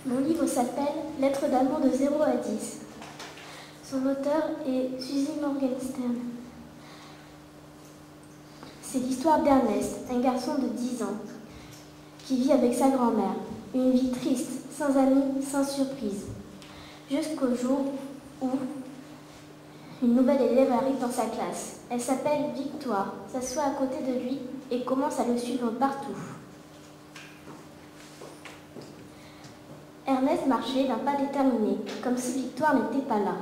Mon livre s'appelle Lettres d'amour de 0 à 10. Son auteur est Suzy Morgenstern. C'est l'histoire d'Ernest, un garçon de 10 ans, qui vit avec sa grand-mère. Une vie triste, sans amis, sans surprise. Jusqu'au jour où une nouvelle élève arrive dans sa classe. Elle s'appelle Victoire, s'assoit à côté de lui et commence à le suivre partout. Ernest marchait d'un pas déterminé, comme si Victoire n'était pas là.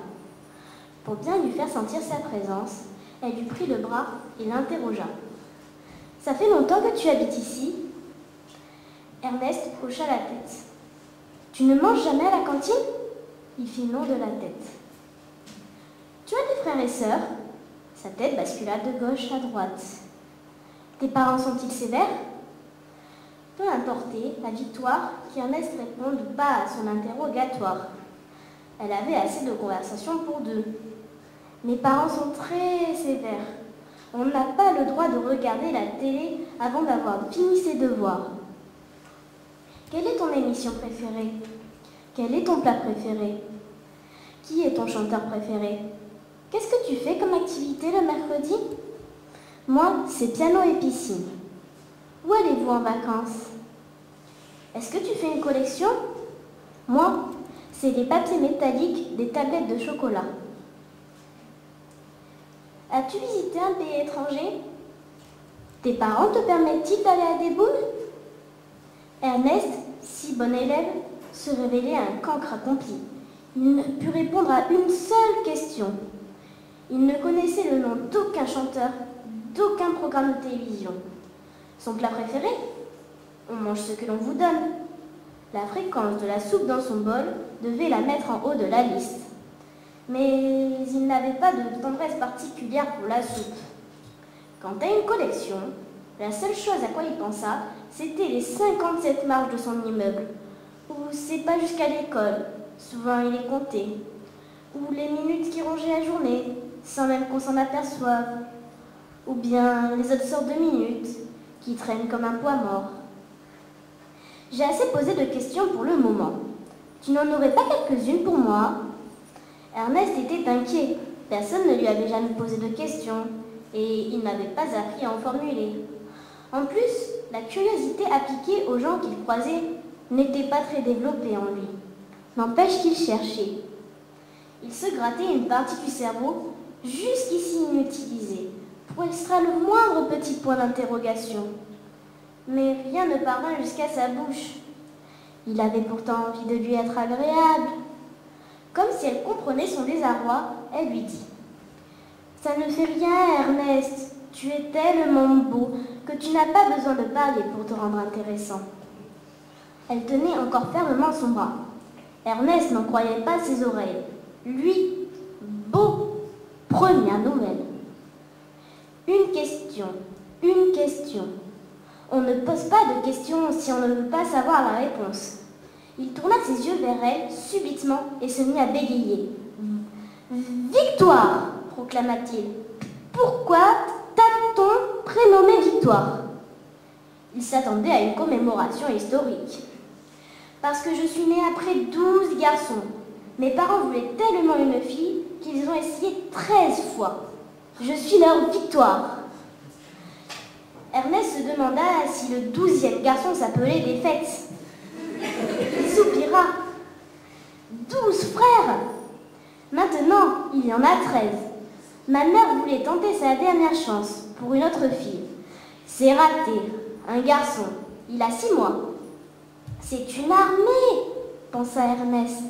Pour bien lui faire sentir sa présence, elle lui prit le bras et l'interrogea. « Ça fait longtemps que tu habites ici ?» Ernest hocha la tête. « Tu ne manges jamais à la cantine ?» Il fit non de la tête. « Tu as des frères et sœurs ?» Sa tête bascula de gauche à droite. « Tes parents sont-ils sévères ?» Peu importait la Victoire qu'Ernest réponde ou pas à son interrogatoire. Elle avait assez de conversation pour deux. « Mes parents sont très sévères. On n'a pas le droit de regarder la télé avant d'avoir fini ses devoirs. » Quelle est ton émission préférée? Quel est ton plat préféré? Qui est ton chanteur préféré? Qu'est-ce que tu fais comme activité le mercredi? Moi, c'est piano et piscine. Où allez-vous en vacances? Est-ce que tu fais une collection? Moi, c'est des papiers métalliques, des tablettes de chocolat. As-tu visité un pays étranger? Tes parents te permettent-ils d'aller à des boules? Ernest, si bon élève, se révélait un cancre accompli. Il ne put répondre à une seule question. Il ne connaissait le nom d'aucun chanteur, d'aucun programme de télévision. Son plat préféré? On mange ce que l'on vous donne. La fréquence de la soupe dans son bol devait la mettre en haut de la liste. Mais il n'avait pas de tendresse particulière pour la soupe. Quant à une collection, la seule chose à quoi il pensa, c'était les 57 marches de son immeuble, où c'est pas jusqu'à l'école, souvent il les comptait, ou les minutes qui rongeaient la journée, sans même qu'on s'en aperçoive, ou bien les autres sortes de minutes, qui traînent comme un poids mort. J'ai assez posé de questions pour le moment. Tu n'en aurais pas quelques-unes pour moi? Ernest était inquiet. Personne ne lui avait jamais posé de questions, et il n'avait pas appris à en formuler. En plus, la curiosité appliquée aux gens qu'il croisait n'était pas très développée en lui. N'empêche qu'il cherchait. Il se grattait une partie du cerveau, jusqu'ici inutilisée, pour extraire le moindre petit point d'interrogation. Mais rien ne parvint jusqu'à sa bouche. Il avait pourtant envie de lui être agréable. Comme si elle comprenait son désarroi, elle lui dit « Ça ne fait rien, Ernest. Tu es tellement beau que tu n'as pas besoin de parler pour te rendre intéressant. » Elle tenait encore fermement son bras. Ernest n'en croyait pas ses oreilles. Lui, beau, première nouvelle. Une question. On ne pose pas de questions si on ne veut pas savoir la réponse. Il tourna ses yeux vers elle subitement et se mit à bégayer. « Victoire !» proclama-t-il. « Pourquoi t'a-t-on prénommé Victoire ?» Il s'attendait à une commémoration historique. « Parce que je suis née après 12 garçons. Mes parents voulaient tellement une fille qu'ils ont essayé 13 fois. Je suis leur Victoire. » Ernest se demanda si le 12e garçon s'appelait des fêtes. Il soupira. 12 frères! Maintenant, il y en a 13. Ma mère voulait tenter sa dernière chance pour une autre fille. C'est raté. Un garçon. Il a 6 mois. C'est une armée, pensa Ernest.